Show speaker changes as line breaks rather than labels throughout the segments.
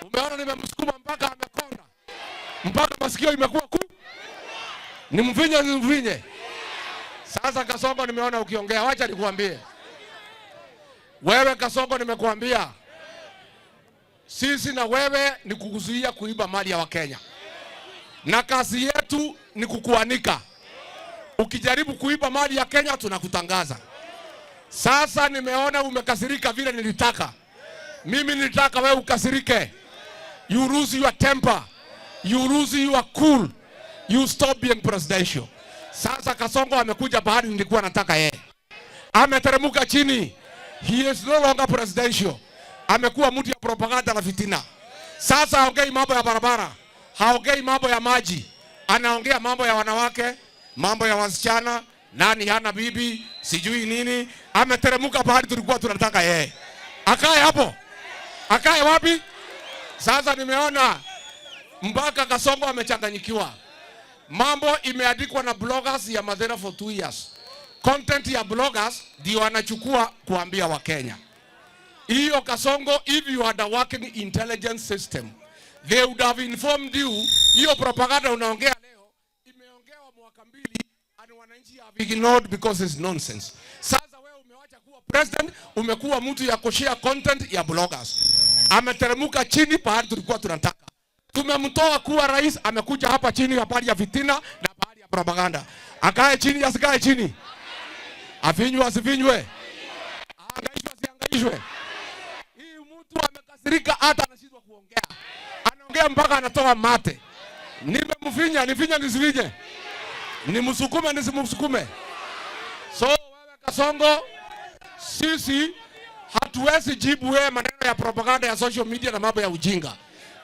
Umeona nimemsukuma mpaka amekonda. Mpaka masikio imekuwa nimvinye. Sasa Kasongo nimeona ukiongea, wacha nikuambie. Wewe Kasongo nimekuambia. Sisi na wewe ni kukuzuia kuiba mali ya Wakenya. Na kazi yetu ni kukuanika. Ukijaribu kuiba mali ya Kenya tunakutangaza. Sasa nimeona umekasirika vile nilitaka. Mimi nilitaka wewe ukasirike. You lose your temper. You lose your cool. You stop being presidential. Sasa Kasongo amekuja bahari nilikuwa nataka yeye. Ameteremuka chini. He is no longer presidential. Amekuwa mtu ya propaganda na fitina. Sasa haongei mambo ya barabara. Haongei mambo ya maji. Anaongea mambo ya wanawake, mambo ya wasichana, nani hana bibi, sijui nini. Ameteremuka bahari tulikuwa tunataka yeye. Akae hapo. Akae wapi? Sasa nimeona mpaka Kasongo amechanganyikiwa. Mambo imeandikwa na bloggers ya Mathira for 2 years. Content ya bloggers ndio wanachukua kuambia Wakenya. Hiyo Kasongo, if you had a working intelligence system, they would have informed you. Hiyo propaganda unaongea leo imeongewa mwaka 2 and wananchi have ignored because it's nonsense. Sasa wewe umewacha kuwa president, umekuwa mtu ya kushare content ya bloggers. Ameteremuka chini pahali tulikuwa tunataka. Tumemtoa kuwa rais, amekuja hapa chini habari ya fitina na habari ya propaganda. Akae chini asikae chini. Afinywe asifinywe. Angaishwe asiangaishwe. Hii mtu amekasirika hata anashindwa kuongea. Anaongea mpaka anatoa mate. Nimemfinya, nifinya nisifinye. Nimsukume nisimsukume. So wewe Kasongo, sisi hatuwezi jibu wewe maneno ya propaganda ya social media na mambo ya ujinga.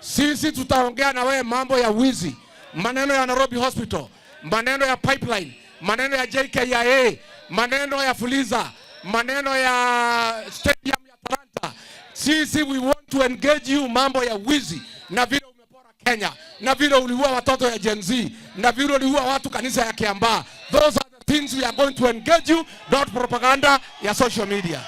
Sisi tutaongea na wewe mambo ya wizi, maneno ya Nairobi Hospital, maneno ya pipeline, maneno ya JKIA, maneno ya Fuliza, maneno ya stadium ya Talanta. Sisi we want to engage you mambo ya wizi na vile umepora Kenya, na vile uliua watoto ya Gen Z, na vile uliua watu kanisa ya Kiambaa. Those are the things we are going to engage you, not propaganda ya social media.